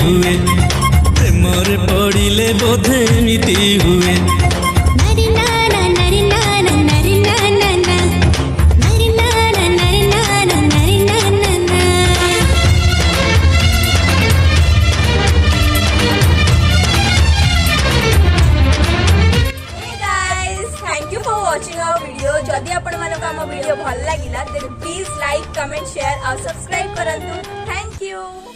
हुए प्रेमर पड़िले बोधे एमिति हुए watching our video जदि आपण मानको हम वीडियो भल लागिला then please like comment share और subscribe करंतु थैंक यू।